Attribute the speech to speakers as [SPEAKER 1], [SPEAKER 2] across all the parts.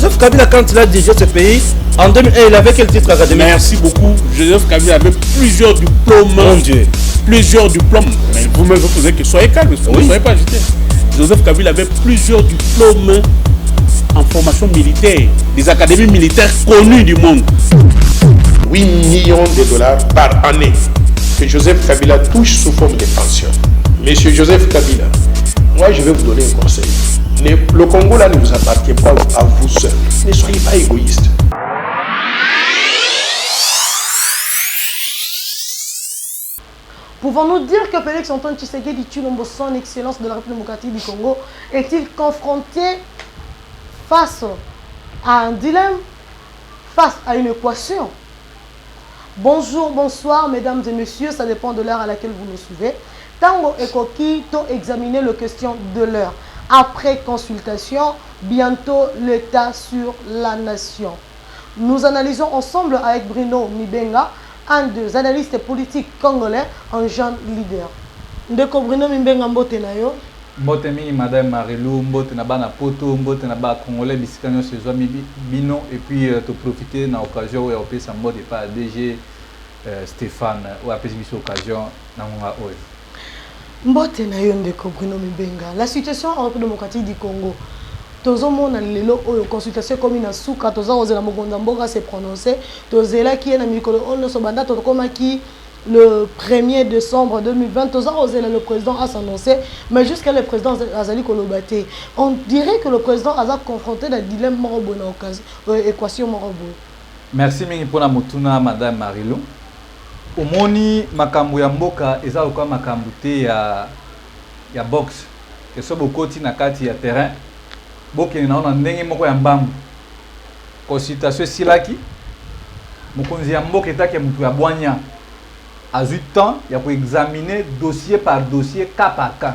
[SPEAKER 1] Joseph Kabila, quand il a dirigé ce pays, en 2001, il avait quel titre académique?
[SPEAKER 2] Merci beaucoup. Joseph Kabila avait plusieurs diplômes.
[SPEAKER 1] Mon Dieu.
[SPEAKER 2] Plusieurs diplômes. Mais vous-même, vous posez que soyez calme, vous ne soyez pas agité. Joseph Kabila avait plusieurs diplômes en formation militaire, des académies militaires connues du monde.
[SPEAKER 3] 8 millions de dollars par année que Joseph Kabila touche sous forme de pension. Monsieur Joseph Kabila, moi je vais vous donner un conseil. Le Congo là ne vous appartient pas à vous seul. Ne soyez pas égoïste.
[SPEAKER 4] Pouvons-nous dire que Félix Antoine Tshisekedi Tshilombo, son excellence de la République démocratique du Congo, est-il confronté face à un dilemme, face à une équation? Bonjour, bonsoir, mesdames et messieurs, ça dépend de l'heure à laquelle vous nous suivez. Tango et Koki t'ont examiné la question de l'heure. Après consultation, bientôt l'État sur la nation. Nous analysons ensemble avec Bruno Mibenga, un des analystes politiques congolais, un jeune leader. Ndeko Bruno Mibenga mbote na yo.
[SPEAKER 5] Mbote mingi madame Marilou, mbote na bana poto, mbote na ba congolais bisikano sezwami bino et puis te profiter na occasion ya opesa mbote pa DG Stéphane ou apesi biso occasion na ngonga oyo.
[SPEAKER 4] Mbote na yo ndeko Bruno Mibenga. La situation en République démocratique du Congo. Tozomona lelo oyo consultation comme na suka toza ozela mokonda mboka se prononcer tozela ki na mikolo ono so banda tokoma ki le 1er décembre 2020 toza ozela le président a s'annoncer mais jusqu'à le président Azali Kolobate on dirait que le président a confronté le dilemme morobo na occasion équation morobo.
[SPEAKER 5] Merci mingi pona mutuna madame Marilou. Omoni makambo ya mboka eza kwa makambo te ya box que so bokoti na kati ya terrain. Boke na ona ndenge moko ya mbangu consultation silaki mokonzi ya mboka etake mutu ya bwanya azui temps ya ko examiner dossier par dossier cas par cas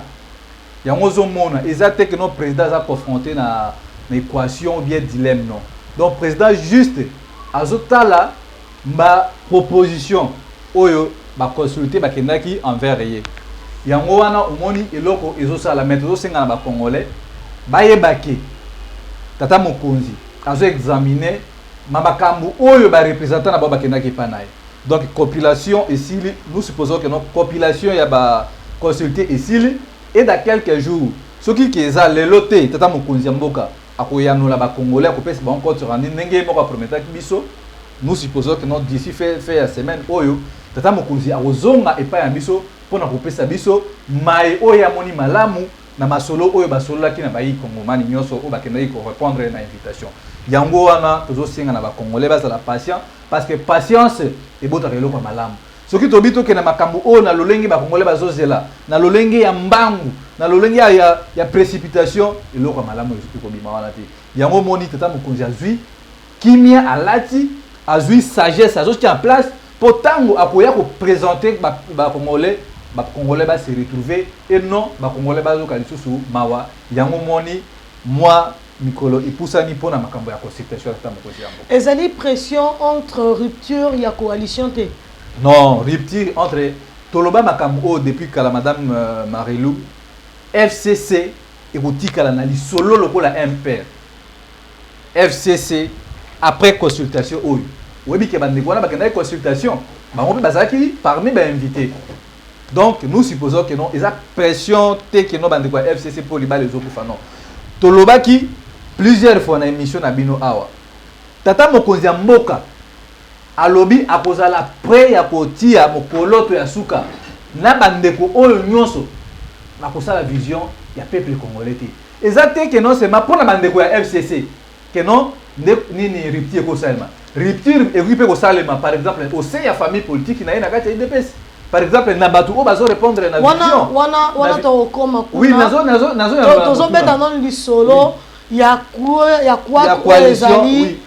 [SPEAKER 5] yango zo mona ezate que notre président a confronté na équation ou bien dilemme non donc président juste azotala ba proposition oyo ba consulter ba kendaki envers ye yango wana omoni eloko ezosala mettre senga na ba congolais bayebake tata mokonzi azo examiner mabakambu oyo ba représentant na ba bakendaki panaye donc compilation esili nous supposons que notre compilation ya ba consulter esili et dans quelques jours ce qui eza leloté tata mokonzi ya mboka akoyanola ba congolais akopesa ba compte rendu ndenge moko prometaki biso nous supposons que notre d'ici fait la semaine oyo tata mokonzi akozonga epa ya biso pona kopesa biso mai oyo ya moni malamu na masolo oyo basolo ki na bayi kongomani nyonso o bakenda ko répondre na invitation yango wana tozo singa na ba congolais bazala patient parce que patience et bota relo kwa malamu soki tobito ke na makambo o na lolenge ba congolais bazozela na lolenge ya mbangu na lolenge ya précipitation eloko kwa malamu ko bima wana te yango moni tata mokonzi azui kimia alati azui sagesse azoki en place potango akoya ko présenter ba congolais ba congolais va se retrouver et non ba congolais ba zo kalisusu mawa yango moni moi mikolo ipusani pona makambo ya consultation ta mokozi yango
[SPEAKER 4] ezali pression entre rupture ya coalition te
[SPEAKER 5] non rupture entre toloba makambo depuis que la madame Marilou FCC et kotikala na lisolo lokola impère FCC après consultation oyo webi ke bandeko wana bakenda consultation bango pe bazaki parmi ba invités. Donc nous supposons que non, il y a pression que non bande quoi FCC pour les balles les autres non. Tolobaki plusieurs fois dans émission na bino awa. Tata mokonzi ya mboka alobi akozala prêt ya kotia mokoloto ya suka na bande ko oyo nyonso na kosala vision ya peuple congolais te. Exactement que non c'est ma pour na bande ko ya FCC que non ni rupture ko salma. Rupture et rupture ko salma par exemple au sein ya famille politique na ina kati IDPS. Par exemple, Nabatu bazo répondre na vision.
[SPEAKER 4] Wana to koma kuna.
[SPEAKER 5] Oui, nazo
[SPEAKER 4] tozo beta non li solo ya quoi ezali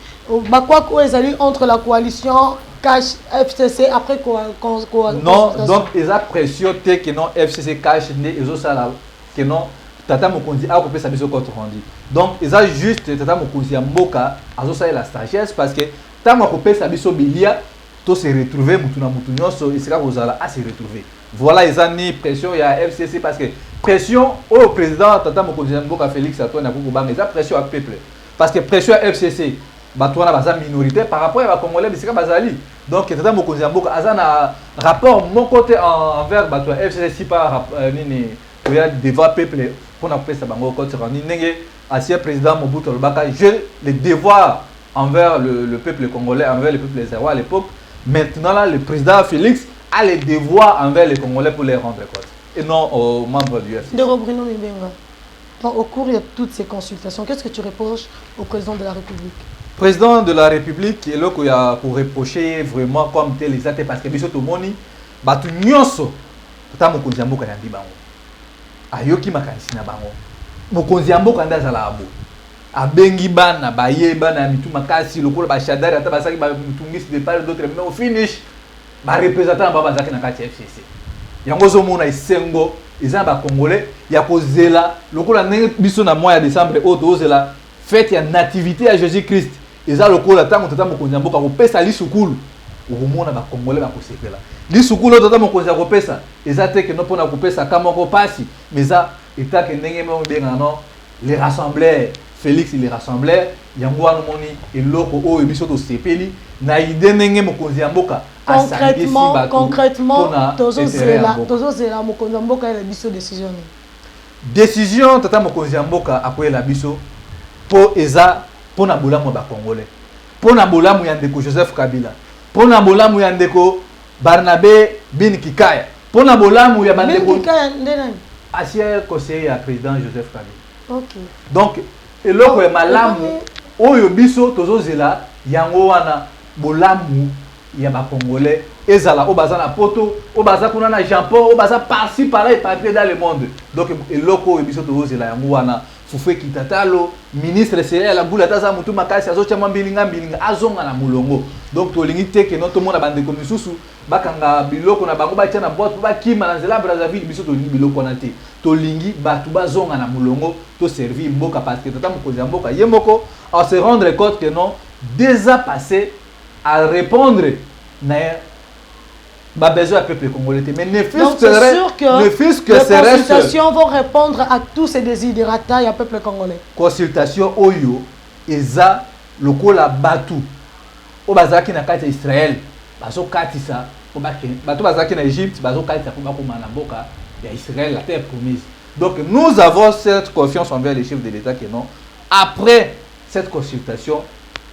[SPEAKER 4] ba quoi ezali entre la coalition cash FCC après quoi
[SPEAKER 5] non donc eza pression te que non FCC cash ne ezo sala que non tata mokonzi a kopesa biso compte rendu. Donc eza juste tata mokonzi ya mboka azo sala la sagesse parce que tama kopesa biso bilia to se retrouver mutuna mutunyoso isika kozala a se retrouver voilà ils ont ni pression ya FCC parce que pression au président tata mokonzi mboka Félix Antoine Akoko banga eza pression à peuple parce que pression FCC batouana baza minoritaire par rapport à la Congolais bisika bazali. Donc tata mokonzi mboka azana rapport mon côté envers batouana FCC si pas nini oya devant peuple pour na pesa bango côté rani ndenge ancien président Mobutu Lobaka j'ai le devoir envers le peuple congolais, envers le peuple zaïrois à l'époque. Maintenant là le président Félix a le devoir envers les Congolais pour les rendre compte et non aux membres du FCC.
[SPEAKER 4] De Bruno Mibenga. Au cours de toutes ces consultations, qu'est-ce que tu reproches au président de la République?
[SPEAKER 5] Président de la République, il y a pour reprocher vraiment comme tel les actes parce que biso to moni batu nyonso tata mokonzi mboka yandi bango ayoki makanisi na bango mokonzi mboka ndazala abo abengi bana bayeba na mitu makasi lokola ba shadari ata basaki ba mutungisi de part d'autres mais au finish ba représentant ba bazaki na kati FCC yango zo mona isengo ils ba congolais ya kozela lokola ndenge biso na mois ya décembre o dozela fête ya nativité à Jésus Christ eza lokola tango tata mokonzi mboka ko pesa lisukulu okomona ba congolais ba kosepela lisukulu tata mokonzi ko pesa eza te que no pona ko pesa kama ko pasi mais ça eta ke ndenge mo benga no les rassembleurs Félix les rassembleurs yango wana moni eloko oyo biso to sepeli na ide ndenge mokonzi mboka
[SPEAKER 4] concrètement tozozela mokonzi mboka ya biso
[SPEAKER 5] décision tata mokonzi mboka akoyela biso po eza po na bolamu ba congolais po na bolamu ya ndeko Joseph Kabila po na bolamu ya ndeko Barnabé Bin Kikaya po na bolamu ya bandeko
[SPEAKER 4] Kikaya ndenani
[SPEAKER 5] ancien conseiller ya président Joseph Kabila.
[SPEAKER 4] OK.
[SPEAKER 5] Donc eloko ya malamu oyo biso tozozela yango wana bolamu ya ba congolais ezala o baza na poto o baza kuna na Japon o baza par-ci par-là et partout dans le monde. Donc eloko oyo biso tozozela yango wana Fufue Kitatalo ministre Cyril Lagula taza mutu makasi azochama mbilinga azonga na mulongo. Donc tolingi teke no tomona bandeko misusu bakanga biloko na bango batia na boîte ba kima na nzela Brazzaville biso tolingi biloko na te. Tolingi batu bazonga na mulongo to servir mboka parce que tata mokonzi mboka yemoko à se rendre compte que non déjà passé à répondre na bah besoin du peuple congolais mais ne fût-ce que ces
[SPEAKER 4] consultations vont répondre à tous ces desiderata du peuple congolais.
[SPEAKER 5] Consultation oyo eza lokola batu o bazaki na kati Israël bazo katisa o batu bazaki na Égypte bazo katisa ko bakoma na mboka ya Israël la terre promise. Donc nous avons cette confiance envers les chefs de l'État que non après cette consultation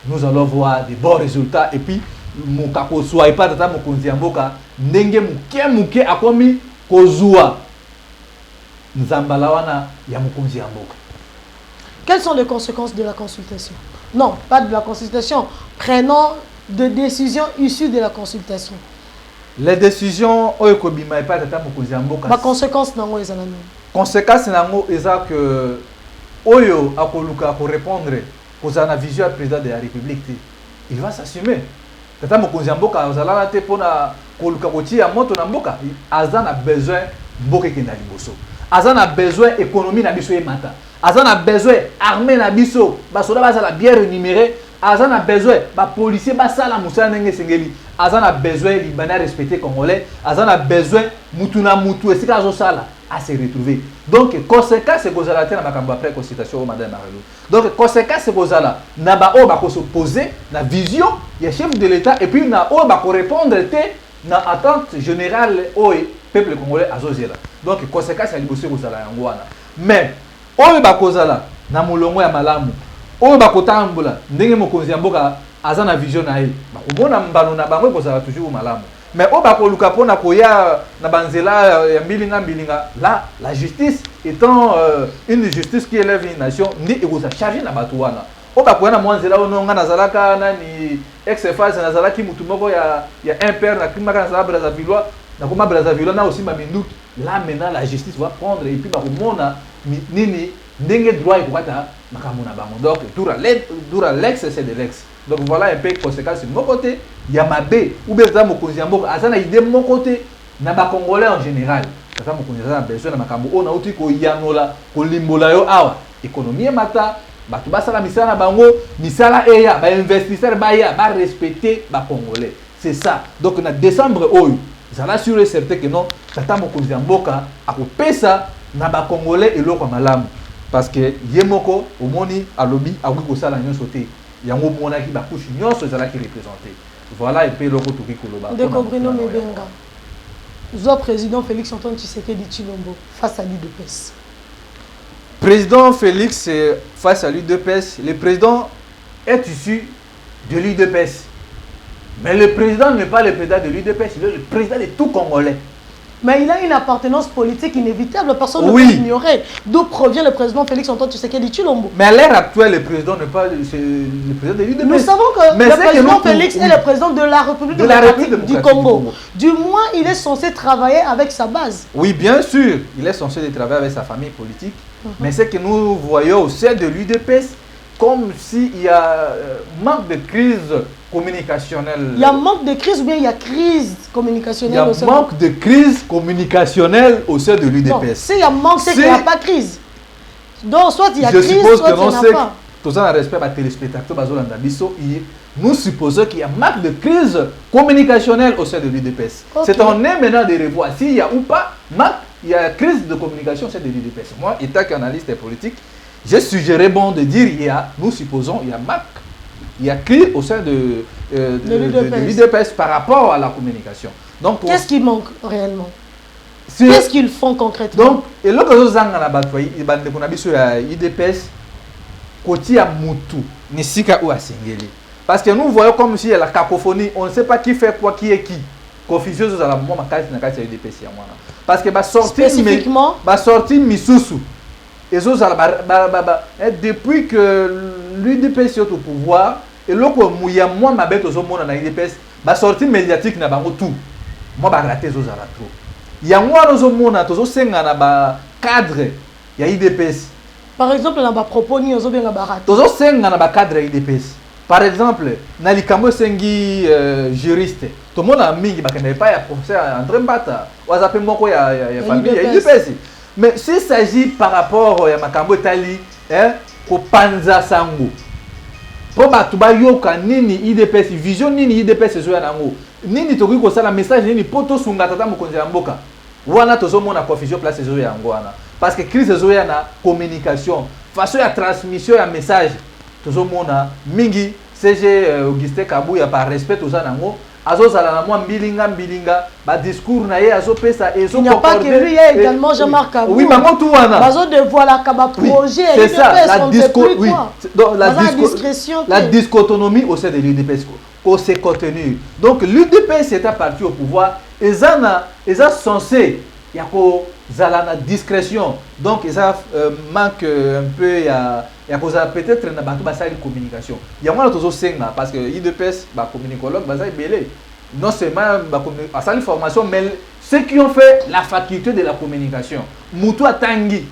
[SPEAKER 5] nous allons voir des bons résultats et puis mukako soit pas tata mokonzi mboka ndenge muke akomi kozua nzambala wana ya mokonzi mboka.
[SPEAKER 4] Quelles sont les conséquences de la consultation? Non, pas de la consultation. Prenons des décisions issues de la consultation.
[SPEAKER 5] Les décisions oyo kobima pas tata mokonzi mboka.
[SPEAKER 4] Ba conséquence nango ezana nini?
[SPEAKER 5] Conséquence nango eza que oyo akoluka ko répondre kozana vision du président de la République. Il va s'assumer. Tata mokonzi mboka ozala te pona koluka kotia moto na mboka azana besoin mboka kenda liboso azana besoin économie na biso emata azana besoin armée na biso basoda bazala bien rémunéré azana besoin ba policier basala musala ndenge sengeli azana besoin libana respecter congolais azana besoin mutu na mutu esika azosala à se retrouver. Donc conséquence c'est kozala te na makambo après consultation madame Marelo. Donc conséquence c'est kozala na ba o ba ko se poser na vision ya chef de l'État et puis na o ba ko répondre te na attente générale o peuple congolais azozela. Donc conséquence ya liboso kozala yango wana. Mais o ba kozala na mulongo ya malamu o ba kotambola ndenge mokonzi mboka azana vision na ye ba komona mbano na bango kozala toujours malamu. Mais au bakoluka pona koya na banzela ya mbilinga là la justice étant une justice qui élève une nation ndi ekoza charger na batu wana au bakoya na mwanzela ononga nazalaka nani ex-phase nazalaki mutu moko ya un père na kimaka nazala Brazzaville na koma Brazzaville na aussi maminduki là maintenant la justice va prendre et puis bakomona nini ndenge droit ekokata makambo na bango. Donc dura l'ex c'est de l'ex. Donc voilà un peu conséquence de mon côté. Yamabe ou bien tata mokonzi mboka azana idée mon côté na ba congolais en général. Tata mokonzi azana besoin na makambo ona uti ko yanola ko limbola yo awa économie mata batu basala misala na bango misala eya ba investisseur ba ya ba respecter ba congolais. C'est ça. Donc na décembre oyo zala sûr et certain que non tata mokonzi mboka akopesa na ba congolais eloko malamu. parce que yemoko omoni alobi akoki kosala nyonso te yango monaki bakushe nyonso ezalaki représenté. Voilà et puis loko toki koloba
[SPEAKER 4] ndeko Bruno Mebenga zwa président Félix Antoine Tshisekedi Tshilombo face à l'UDPS.
[SPEAKER 5] Président Félix face à l'UDPS, le président est issu de l'UDPS. Mais le président n'est pas le président de l'UDPS, il est le président de tout Congolais.
[SPEAKER 4] Mais il a une appartenance politique inévitable, personne ne
[SPEAKER 5] Oui.
[SPEAKER 4] peut ignorer d'où provient le président Félix Antoine Tshisekedi Tshilombo.
[SPEAKER 5] Mais à l'heure actuelle, le président n'est pas le président de l'UDPS.
[SPEAKER 4] Nous savons que
[SPEAKER 5] Mais
[SPEAKER 4] le
[SPEAKER 5] c'est
[SPEAKER 4] président
[SPEAKER 5] que nous-
[SPEAKER 4] Félix est le président de la République
[SPEAKER 5] de la
[SPEAKER 4] démocratique
[SPEAKER 5] République
[SPEAKER 4] du
[SPEAKER 5] démocratique
[SPEAKER 4] Congo.
[SPEAKER 5] du Congo.
[SPEAKER 4] Du moins, il est censé travailler avec sa base.
[SPEAKER 5] Oui, bien sûr, il est censé travailler avec sa famille politique, mais c'est que nous voyons au sein de l'UDPS comme s'il y a manque de crise communicationnelle.
[SPEAKER 4] Il y a manque de crise ou bien il y a crise
[SPEAKER 5] Il y
[SPEAKER 4] communicationnelle
[SPEAKER 5] a
[SPEAKER 4] au sein
[SPEAKER 5] manque de crise communicationnelle au sein de
[SPEAKER 4] Non,
[SPEAKER 5] l'UDPS.
[SPEAKER 4] s'il y a manque, c'est qu'il n'y a pas de crise. Donc, soit il y a
[SPEAKER 5] Je
[SPEAKER 4] crise,
[SPEAKER 5] suppose
[SPEAKER 4] soit
[SPEAKER 5] que
[SPEAKER 4] il n'y
[SPEAKER 5] non,
[SPEAKER 4] en a
[SPEAKER 5] c'est
[SPEAKER 4] pas.
[SPEAKER 5] tout ça en respect à téléspectateurs, nous supposons qu'il y a manque de crise communicationnelle au sein de l'UDPS.
[SPEAKER 4] Ok.
[SPEAKER 5] C'est en est maintenant de revoir s'il y a ou pas manque, il y a crise de communication au sein de l'UDPS. Moi, étant qu'analyste politique, j'ai suggéré bon de dire nous supposons il y a manque, il y a crise au sein de l'UDPS par rapport à la communication. Donc,
[SPEAKER 4] Qu'est-ce qui manque réellement?
[SPEAKER 5] c'est-
[SPEAKER 4] Qu'est-ce qu'ils font concrètement?
[SPEAKER 5] donc, et là, quand on a battu, il y a sur l'UDPS, côté à Moutou, Nisika ou à Singeli. Parce que nous voyons comme s'il y a la cacophonie, on ne sait pas qui fait quoi, qui est qui. Confusion à la moment, l'UDPS. Parce que
[SPEAKER 4] Spécifiquement,
[SPEAKER 5] sorti Misusu. Et depuis que l'UDPS est au pouvoir, et là, il y a moins ma bête aux hommes dans l'UDPS, la sortie médiatique n'a pas tout. Moi, je raté trop. Il y a moins aux hommes dans le cadre, il y a l'UDPS.
[SPEAKER 4] par exemple, dans ma propos, nous avons bien barat.
[SPEAKER 5] Tozo senga na ba cadre IDPS. Par exemple, na likambo sengi juriste. Tout le monde a mingi ba kende pas ya procès André Mbata. Wazape moko ya famille ya IDPS. Mais s'il s'agit par rapport à makambo tali ko panza sango. Po ba tuba yoka nini IDPS vision nini IDPS zo ya nango. Nini toki ko sala message nini poto sunga tata mokonzi ya mboka. Wana tozo mona confusion place zo ya ngwana. Parce que crise zo ya na communication, façon ya transmission ya message. Tozo mona mingi CG Augustin Kabuya par respect aux nango azozala na mwa mbilinga ba discours na ye azopesa ezo.
[SPEAKER 4] Il n'y a pas que lui, il y a également Jean-Marc Kabou.
[SPEAKER 5] Oui, bango tout wana.
[SPEAKER 4] Bazo de voilà kaba projet.
[SPEAKER 5] C'est ça, la
[SPEAKER 4] discrétion.
[SPEAKER 5] La discotonomie au sein de l'UDPS au ses contenus. Donc l'UDPS est parti au pouvoir et ça censé il y a la discrétion. Donc ça manque un peu il y a peut-être na bato basali communication. Il y a moins toujours senga parce que l'UDPS ba communicologue basali belé. Non seulement ba basali formation mais ceux qui ont fait la faculté de la communication. Mutu atangi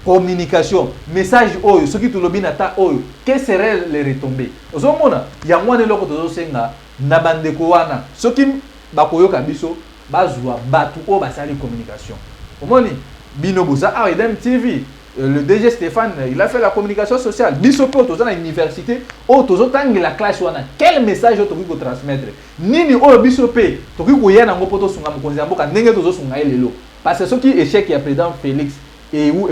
[SPEAKER 5] communication, message oyo, ceux qui te lobby nata oyo, quelles seraient les retombées? Ozomona, yango ne loko tozo senga na bandeko wana, ceux qui bakoyoka biso bazwa batu o basali communication. Omoni bino boza Idem TV, le DG Stéphane, il a fait la communication sociale. Biso po tozo na université, o tozo tangi la classe wana, quel message o toki ko transmettre? Nini o biso pe, toki ko yana ngo poto sunga mokonzi ya mboka ndenge tozo sunga elelo. Parce que ceux qui échec ya président Félix et où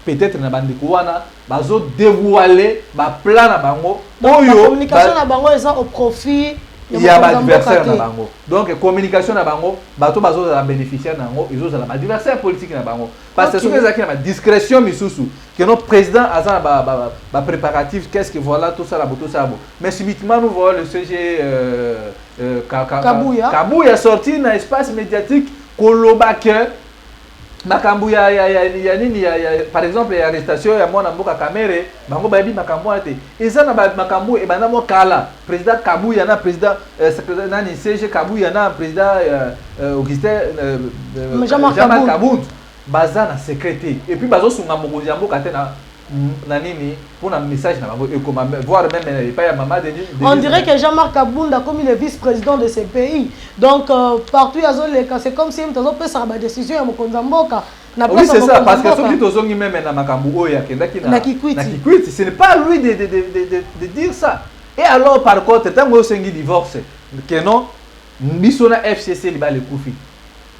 [SPEAKER 5] peut-être na bandeko wana bazo dévoiler ba plan na bango
[SPEAKER 4] oyo communication na bango eza au profit
[SPEAKER 5] il y a ba adversaire na bango. Donc communication na bango bato bazo la bénéficiaire na bango ils ont la adversaire politique na bango parce que ce que zaki na discrétion misusu que notre président a ba préparatif qu'est-ce que voilà tout ça la boto ça. Mais subitement nous voyons le CG Kabuya sorti dans espace médiatique koloba que makambu ya nini ya par exemple ya arrestation ya mwana mboka Kamere bango bayebi makambu ate eza na makambu e bana mo kala président Kabuya na président secrétaire nani CG Kabuya na président Augustin
[SPEAKER 4] Jean-Marc
[SPEAKER 5] Kabund baza na secrétaire et puis bazo sunga mokonzi ya mboka te na nini pour un message na bango et comme voir même pas ya maman de
[SPEAKER 4] on dirait que Jean-Marc Kabunda comme il est vice-président de ce pays donc partout c'est comme si on peut faire des décisions à Mokonzamboka.
[SPEAKER 5] Oui c'est ça parce que ceux qui tozongi même na makambu oya kendaki na Kikwiti ce n'est pas lui de dire ça. Et alors par contre tant que sengi divorce que non bisona FCC liba le kufi.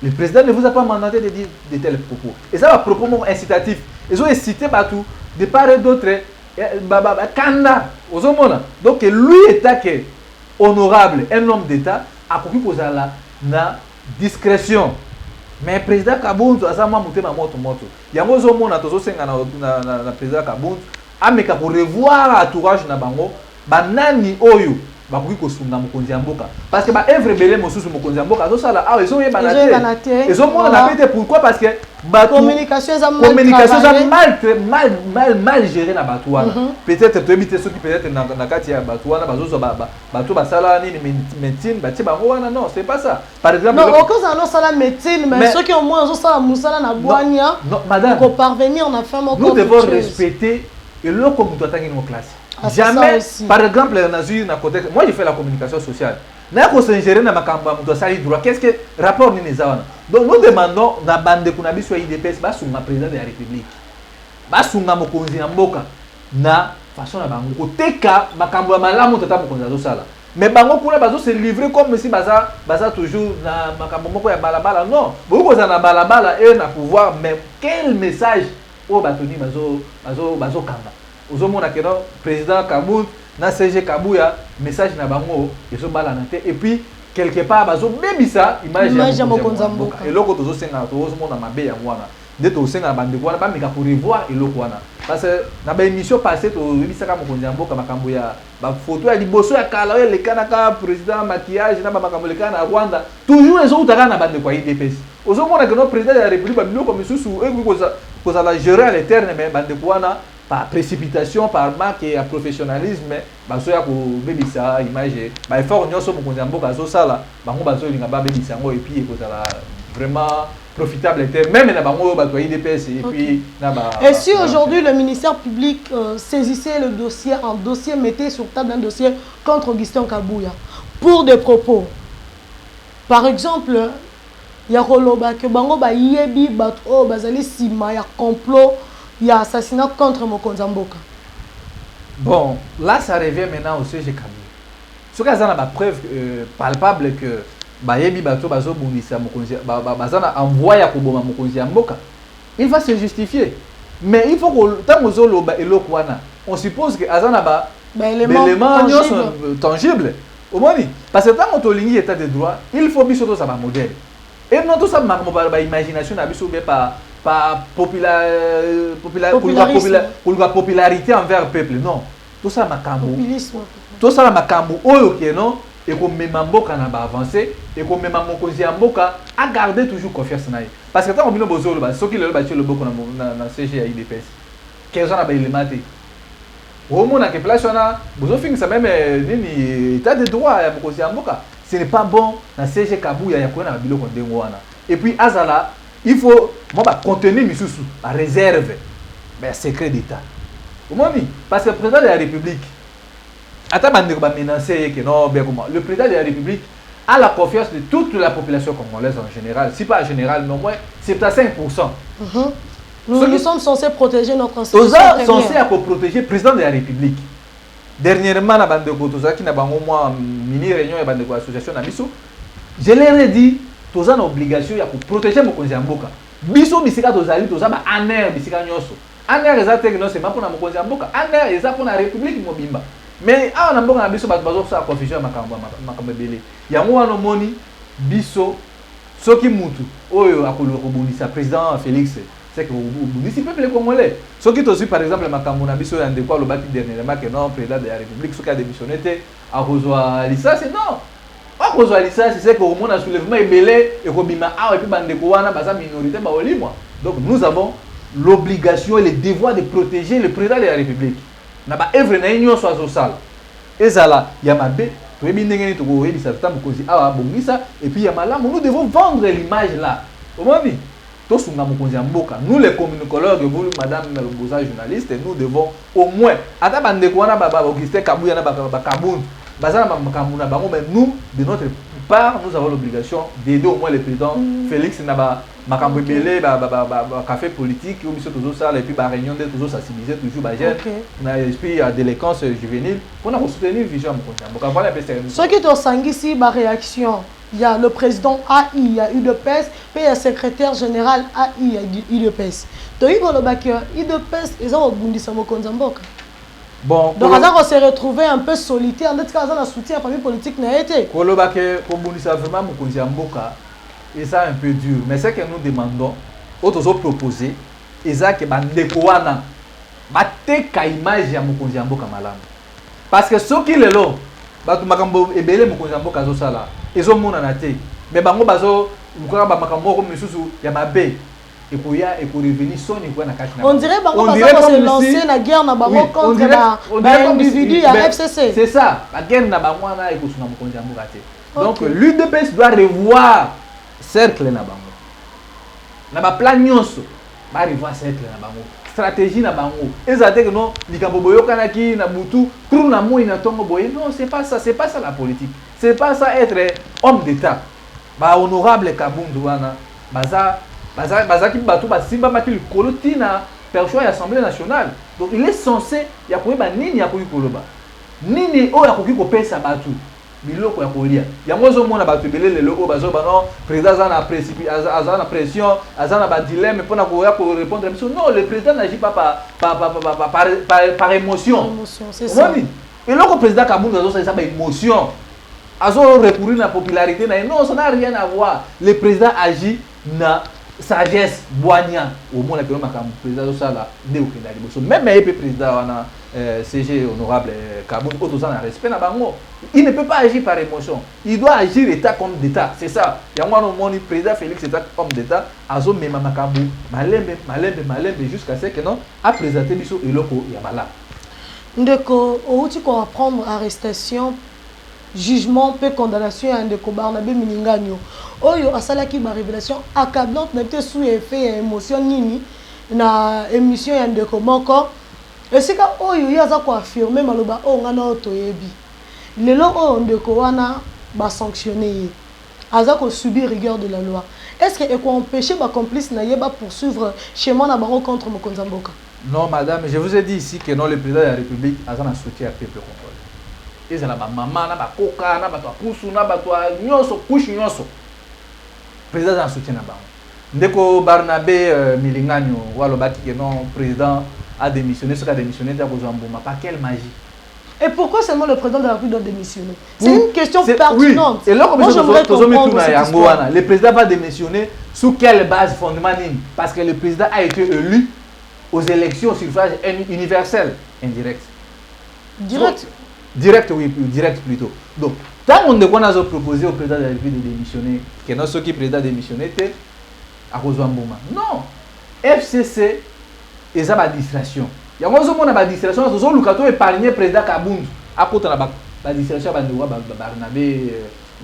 [SPEAKER 5] Le président ne vous a pas mandaté de dire de tels propos. Et ça va propos incitatif. Ils ont incité Batou de part et d'autre kanda ozomona donc lui état que honorable un homme d'état akoki kozala na discrétion mais président Kabundu azama mutema moto yango ozomona tozosenga na président Kabundu ameka ko revoir entourage na bango banani oyo bakoki kosunga mokonzi ya mboka parce que ba œuvre belé mosusu mokonzi ya mboka azosala awa ezoyeba na te ezomona na pete pourquoi parce que
[SPEAKER 4] communication eza
[SPEAKER 5] mal géré na bato wana peut-être toyebi te soki peut-être na kati ya bato wana bazozwa bato basala nini médecine batie bango wana non c'est pas ça par exemple
[SPEAKER 4] non okozala nosala médecine mais soki au moins ozosala mosala na bwania ko parvenir na fin moko
[SPEAKER 5] nous devons respecter eloko moto atangi no classe. Jamais, par exemple, moi j'ai fait la communication sociale. N'a pas s'ingérer dans ma campagne, droit. Qu'est-ce que rapport ni nezawana? Donc nous demandons na bande kunabi soit IDPS ba sunga président de la République. Ba sunga mokonzi ya mboka na façon na bango koteka makambo ya malamu tata mokonzi azosala. Mais bango kuna bazo se livrer comme si baza toujours na makambo moko ya balabala. Non, beaucoup za na balabala et na pouvoir mais quel message au batoni bazo kamba. Ozomona que non président Kabund na CG Kabuya message na bango yeso bala na te et puis quelque part bazo bebisa image ya mokonzi mboka eloko tozo senga tozomona mabe ya mwana nde to senga bande kwana ba mika pour revoir eloko wana parce que na ba émission passée to bebisa ka mokonzi mboka makambo ya ba photo ya liboso ya kala le kanaka président maquillage na ba makambo le kana Rwanda toujours ezo utaka na bande kwa IDPS ozomona que non président de la République ba biloko misusu koza la gérer à l'éterne mais bande kwana par précipitation, par manque et professionnalisme, basoya ko bebisa image, ba effort nyoso mokonzi mboka zo sala, bango bazo linga ba bebisa ngo et puis ko sala vraiment profitable était même na bango ba to IDPS et puis na ba.
[SPEAKER 4] Et si aujourd'hui le ministère public saisissait le dossier en dossier mettait sur table un dossier contre Augustin Kabuya pour des propos. Par exemple, ya koloba que bango ba yebi bat o bazali sima ya complot. Il y a assassinat contre mokonzi mboka.
[SPEAKER 5] Bon, là ça revient maintenant au CG Kabuya. Ce cas a preuve palpable que bayebi bato bazo bundisa mokonzi bazana envoya ko boma mokonzi mboka. Il va se justifier. Mais il faut que tant ozo loba eloko wana, on suppose que azana ba éléments tangibles. Au moins parce que tant on lingi état de droit, il faut biso to ça ba modèle. Et non tout ça ba imagination na biso be par popularité envers le peuple. Non. Tout ça makambo. Tout ça makambo oyo ke non et ko mema mboka na ba avancer et ko mema mokonzi mboka a garder toujours confiance na ye. Parce que tant on bino bozolo ba soki le ba le boko na CG ya IDPS. Qu'est-ce na ba élémenté. Au moins na que place na bozo finisa même nini état de droit ya mokonzi mboka. Ce n'est pas bon na CG Kabuya ya ko na biloko ndengo wana. Et puis azala il faut contenir misusu la réserve mais secret d'état parce que le président de la République le président de la République a la confiance de toute la population congolaise en général, si pas en général mais au moins 75%.
[SPEAKER 4] Nous sommes censés protéger notre institution.
[SPEAKER 5] Nous sommes censés protéger le président de la République. Dernièrement na bande qui na bango moi mini réunion ya bande association na biso je leur ai dit tous ont obligation ya protéger mokonzi mboka. Biso bisika tozali tozaba aner bisika nyoso. Aner ezate non c'est pas pour na mokonzi mboka. Aner ezate pour na république mobimba. Mais a na mboka na biso bazo sa confusion makambo belé. Yango wana moni biso soki mutu oyo akolo kobundisa président Félix c'est que le peuple congolais. Soki tozi par exemple makambo na biso ya ndeko lo bati dernièrement que non président de la république soki a démissionné a rejoint licence non. C'est que au monde a soulèvement et belé et kobima a et puis bandeko wana baza minorité ba olimwa. Donc nous avons l'obligation et le devoir de protéger le président de la République. Na ba œuvre na union soit social. Ezala yamabe to ebi ndengeni to ko ebisa tambo kozi awa bongisa et puis yamala nous devons vendre l'image là. Au moins to sunga mokonzi mboka. Nous les communicologues vous madame Boza journaliste nous devons au moins ata bandeko wana ba Augustin Kabuya na ba Kabund. Mais nous, de notre part, nous avons l'obligation d'aider au moins le président Félix Naba, Makambo Belé, café politique, et puis réunion de toujours sensibiliser, toujours na esprit à délinquance juvénile, pour nous soutenir vision.
[SPEAKER 4] Ce qui est au sangi ici, réaction, il y a le président AI, il y a UDPS, puis il y a le secrétaire général AI, il y a UDPS. Donc, il y a UDPS, ils ont Bundisa Mokonzamboka.
[SPEAKER 5] Bon,
[SPEAKER 4] donc, on s'est retrouvé un peu solitaire. En tout cas, on a soutien à la famille politique.
[SPEAKER 5] Kolobake, Bundisa vraiment Mokonzamboka, et ça un peu dur. Mais ce que nous demandons, autres proposés, c'est que Bandekoana, bateka image ya Mokonzamboka malamu. Parce que ceux qui le l'ont, batu makambo ebele Mokonzamboka zo sala, ezo mona na te. Mais bango bazo mukaka ba makambo ko misusu ya mabe. Et pour revenir sonner quoi na kati na.
[SPEAKER 4] On dirait bango bazo se lancer na guerre na bango contre ba individu ya FCC.
[SPEAKER 5] C'est ça, la guerre na bango na eko suna Mokonzamboka te. Donc l'UDPS doit revoir cercle na bango. Na ba plan nyonso, ba revoir cercle na bango. Stratégie na bango. Ezate que non, likambo boyoka ki na butu, trou na moi na tongo boye. Non, c'est pas ça la politique. C'est pas ça être homme d'état. Ba honorable Kabundu wana, baza ki batu ba simba maki likolo na percho ya Assemblée nationale. Donc il est censé ya koyeba nini ya koki koloba. Nini o ya koki kopesa batu. Biloko ya kolia. Ya mozo mona batu belele lelo bazo ba non, président azana azana pression, azana ba dilemme pour na koya pour répondre à non, le président n'agit pas par émotion.
[SPEAKER 4] Émotion, c'est ça.
[SPEAKER 5] Et le président Kabundu azo ça ba émotion. Azo recourir na popularité na non, ça n'a rien à voir. Le président agit na sagesse boigna au moins que makambo président ça là de okenda liboso. Même le président wana CG honorable Kabundu auto ça na respect na bango. Il ne peut pas agir par émotion. Il doit agir état comme d'état. C'est ça. Il y a un président Félix état comme d'état. Azo mema makambo malembe jusqu'à ce que non a présenté biso eloko ya mala.
[SPEAKER 4] Ndeko outi ko apprendre arrestation, jugement pe condamnation ya Ndeko Barnabé Milinganyo. Oyo asalaki ba révélation accablante na te sous effet émotion nini na émission ya Ndeko moko. Esika oyo yaza ko affirmer maloba o ngana otoyebi. Lelo o Ndeko wana ba sanctionner. Aza ko subir rigueur de la loi. Est-ce que eko empêcher ba complice na yeba poursuivre chemin na bango contre Mokonzamboka?
[SPEAKER 5] Non madame, je vous ai dit ici que non le président de la République a un soutien à peuple congolais. Ils ont la maman, na ba koka, na ba to pusu, na ba to nyonso, couche nyonso. Président a un soutien na bango. Ndeko Barnabé Milinganyo walo bati que non président a démissionné, ce qu'a démissionné ta kozambuma. Pas quelle magie.
[SPEAKER 4] Et pourquoi seulement le président de la République doit démissionner? C'est une question pertinente.
[SPEAKER 5] Oui. Et là, comme
[SPEAKER 4] moi, j'aimerais comprendre
[SPEAKER 5] le président va démissionner sous quelle base fondamentale? Parce que le président a été élu aux élections au suffrage universel indirect.
[SPEAKER 4] Direct?
[SPEAKER 5] Direct, oui, direct plutôt. Donc, tant qu'on a proposé au président de la République de démissionner, que non, ceux qui président démissionner, c'est à cause de Mboma. Non. FCC, et ça, la distraction. Il y a une distraction, il y a une épargné le président Kabundu. À côté de la distraction, il y a Barnabé.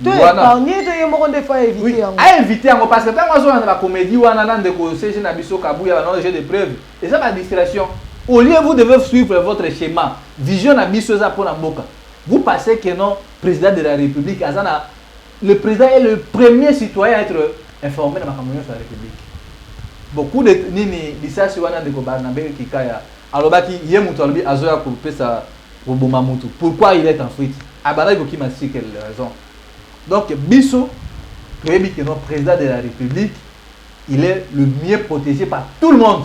[SPEAKER 4] Tu es épargné, tu es évité.
[SPEAKER 5] Oui, à éviter, parce que quand on a la comédie, on a des conseils, on a des preuves. Et ça, la distraction. Au lieu, vous devez suivre votre schéma. Vision ambitieuse pour la Mboka. Vous pensez que non, président de la République, le président est le premier citoyen à être informé dans la communauté de la République. Beaucoup de nini lisasi wana de Barnabé Kikaya. Alors baki yemuto albi azoya couper sa roboma mutu. Pourquoi il est en fuite? Abana Goki m'a dit quelle raison. Donc Bisso, que non président de la République, il est le mieux protégé par tout le monde.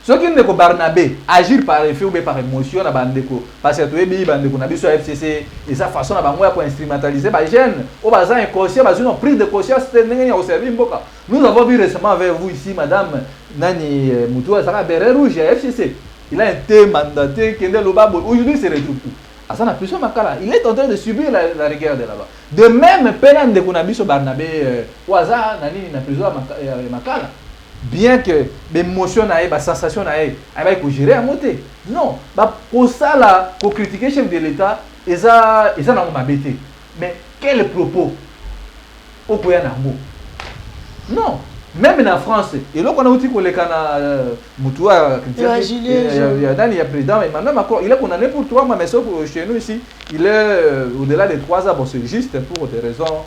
[SPEAKER 5] Ceux qui ne sont pas Barnabé, agir par effet ou par émotion, parce que tu es bandeko na biso FCC et sa façon pour instrumentaliser les jeunes, au bazar inconscient, une prise de conscience au service Mboka. Nous avons vu récemment avec vous ici, madame Nani Moutoua, ça a béret rouge à FCC. Il a été mandaté, aujourd'hui c'est retour. Il est en train de subir la rigueur de là-bas. De même, Pénan de Kunabiso Barnabé, Ouaza, Nani, na prison Makala. Bien que l'émotion, la sensation, elle va gérer à monter. Non, pour ça, là, pour critiquer le chef de l'État, ils ont m'embêté. Mais quel propos au Koyanamo? Non, même en France, et là, on a dit que les Moutoua, il y a président, il est condamné pour 3 mois, mais sauf chez nous ici, il est au-delà de 3 ans. Bon, c'est juste pour des raisons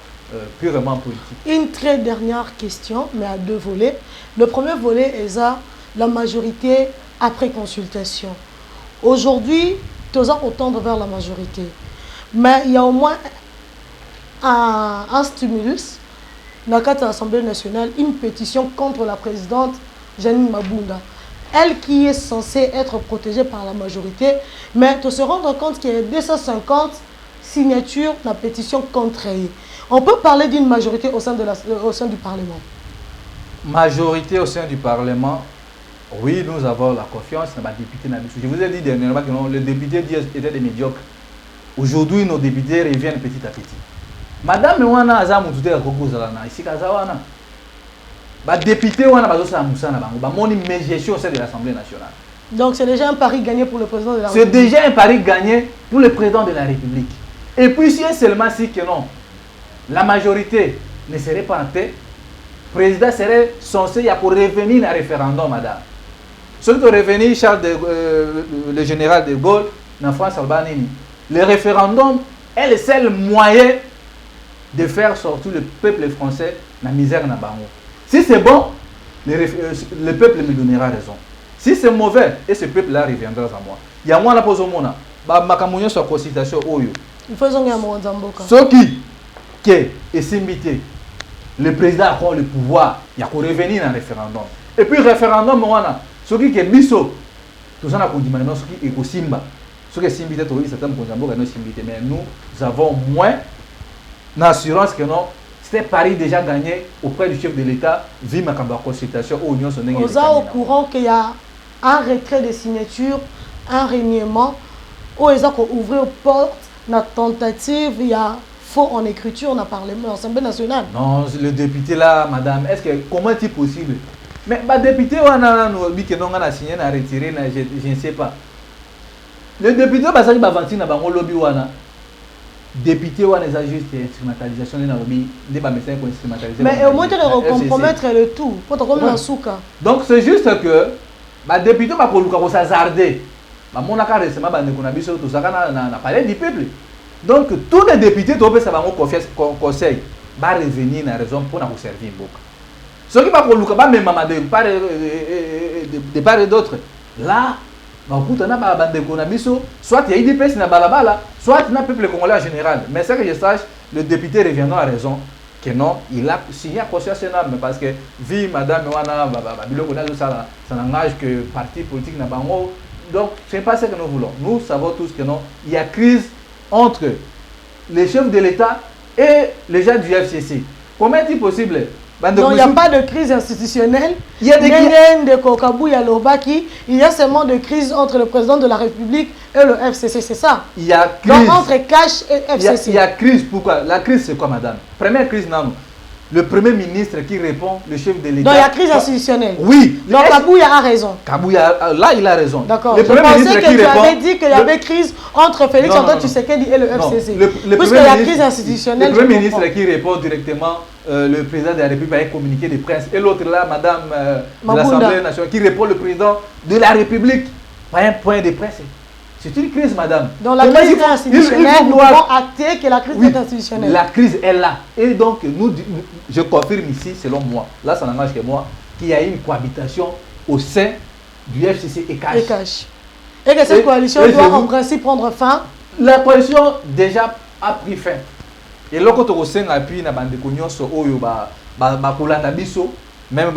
[SPEAKER 5] purement politiques. Une
[SPEAKER 4] très dernière question, mais à 2 volets. Le premier volet est la majorité après consultation. Aujourd'hui, tous ans on tendre vers la majorité. Mais il y a au moins un stimulus dans l'Assemblée nationale, une pétition contre la présidente Janine Mabunda. Elle qui est censée être protégée par la majorité, mais de se rendre compte qu'il y a 250 signatures de la pétition contre elle. On peut parler d'une majorité au sein du Parlement.
[SPEAKER 5] Majorité au sein du Parlement, oui, nous avons la confiance dans les députés. Je vous ai dit dernièrement que non, les députés étaient des médiocres. Aujourd'hui, nos députés reviennent petit à petit. Madame Wana Azamou tout est à Kokuzalana, ici Kazawana. Les députés Wana Bazosa Moussa Nabango, Bamoni mégestion au sein de l'Assemblée nationale.
[SPEAKER 4] Donc c'est déjà un pari gagné pour le président de la
[SPEAKER 5] République. C'est déjà un pari gagné pour le président de la République. Et puis si seulement si que non, la majorité ne serait pas en tête, le président serait censé pour revenir à référendum, madame. Ce qui est revenu, le général de Gaulle, en France, le référendum est le seul moyen de faire sortir le peuple français de la misère. Si c'est bon, le peuple me donnera raison. Si c'est mauvais, et ce peuple-là reviendra à moi. Il y a moi la pose au monde. Ma sur consultation.
[SPEAKER 4] Il faut que
[SPEAKER 5] ce qui est simbité, le président a le pouvoir, il y a qu'à revenir dans le référendum. Et puis, le référendum, ce qui est biso, tout ça, on a dit ce qui est simba. Ce qui est simbité, mais nous avons moins d'assurance que non. C'était Paris déjà gagné auprès du chef de l'État, vu ma consultation au Union Sonnegue.
[SPEAKER 4] Vous êtes au courant qu'il y a un retrait de signatures, un reniement, où ils ont ouvert aux portes, la tentative, il y a faux en écriture, on a parlé à l'Assemblée nationale.
[SPEAKER 5] Non, le député là, madame, est-ce que comment est-il possible? Mais le député, on a signé, on a retiré, je ne sais pas. Le député, il va venir dans le lobby. Député ou les juste instrumentalisation de lobby, des médecins pour instrumentaliser.
[SPEAKER 4] Mais au moins de compromettre le tout, pour comme un souka.
[SPEAKER 5] Donc c'est juste que le député va pour s'hazarder. Mon accord récemment qu'on a vu sur tout ça n'a parlé du peuple. Donc tous les députés doivent savoir mon conseil va revenir dans la raison pour nous servir beaucoup. Ce qui va pour le cas même de part et d'autre. Là soit il y a IDPS na balabala, soit il y a un peuple congolais en général. Mais c'est que je sache, le député reviendra à raison que non, il a signé à conscience énorme parce que vu madame Wana, ça n'engage que parti politique n'a pas. Donc ce n'est pas ce que nous voulons. Nous savons tous que non, il y a crise entre les chefs de l'État et les gens du FCC. Comment est-il possible?
[SPEAKER 4] Non, il n'y a pas de crise institutionnelle.
[SPEAKER 5] Il y a des
[SPEAKER 4] il y a seulement de crise entre le président de la République et le FCC, c'est ça.
[SPEAKER 5] Il y a crise.
[SPEAKER 4] Donc entre Cash et FCC.
[SPEAKER 5] Il y a crise, pourquoi? La crise c'est quoi, madame? Première crise, non. Le premier ministre qui répond, le chef de l'État.
[SPEAKER 4] Donc il y a crise institutionnelle.
[SPEAKER 5] Oui.
[SPEAKER 4] Donc Kabouya a raison.
[SPEAKER 5] Kabouya, là il a raison.
[SPEAKER 4] D'accord.
[SPEAKER 5] Je
[SPEAKER 4] pensais que tu avais dit qu'il y avait crise entre Félix Antoine Tshisekedi et le FCC. Puisqu'il y a crise institutionnelle.
[SPEAKER 5] Le premier ministre qui répond directement, le président de la République avec communiqué de presse. Et l'autre là, madame de l'Assemblée nationale, qui répond le président de la République. Pas un point de presse. C'est une crise, madame.
[SPEAKER 4] Donc la crise institutionnelle, nous devons acter que la crise est institutionnelle.
[SPEAKER 5] La crise est là. Et donc, je confirme ici, selon moi, là ça n'engage que moi, qu'il y a une cohabitation au sein du FCC et Cash.
[SPEAKER 4] Et que cette coalition doit en principe prendre fin.
[SPEAKER 5] La coalition déjà a pris fin. Et là, quand on s'est appuyé dans la bande même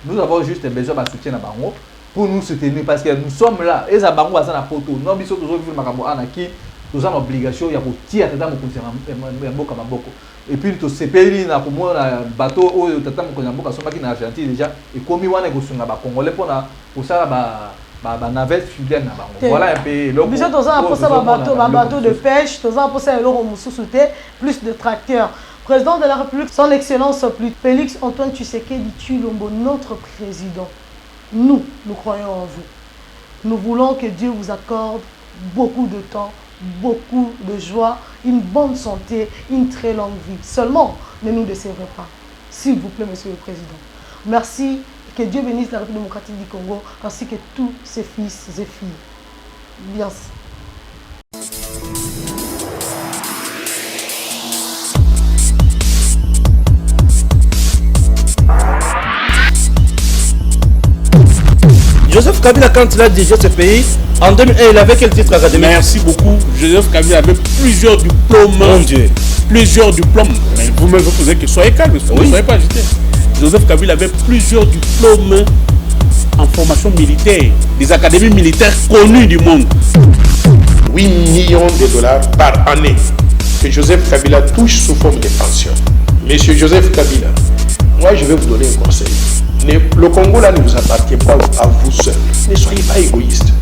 [SPEAKER 5] nous avons juste besoin de soutien pour nous soutenir parce que nous sommes là. Et ça, nous avons photo. Nous avons nous avons l'obligation de tirer et puis tout ce pays na bateau au tata moko somba qui na Argentine déjà et comme wana ko sunga ba congolais pour ça ba navette fidèle na bango. Voilà un peu
[SPEAKER 4] le biso toza pour ça ba bateau de pêche, toza pour ça eloko mususu te plus de tracteurs. Président de la République, son excellence Félix Antoine Tshisekedi Tshilombo, notre président. Nous croyons en vous. Nous voulons que Dieu vous accorde beaucoup de temps, beaucoup de joie, une bonne santé, une très longue vie. Seulement, ne nous décevrez pas. S'il vous plaît, Monsieur le Président. Merci. Que Dieu bénisse la République démocratique du Congo, ainsi que tous ses fils et filles. Merci.
[SPEAKER 1] Joseph Kabila, quand il a dirigé ce pays, en 2001, il avait quel titre académique?
[SPEAKER 2] Merci beaucoup. Joseph Kabila avait plusieurs diplômes.
[SPEAKER 1] Mon Dieu.
[SPEAKER 2] plusieurs diplômes. Mais vous-même, vous posez que soyez calme, ne soyez pas agité. Joseph Kabila avait plusieurs diplômes en formation militaire, des académies militaires connues du monde.
[SPEAKER 3] 8 millions de dollars par année que Joseph Kabila touche sous forme de pension. Monsieur Joseph Kabila, moi je vais vous donner un conseil. Le Congo là ne vous appartient pas à vous seul. Ne soyez pas égoïste.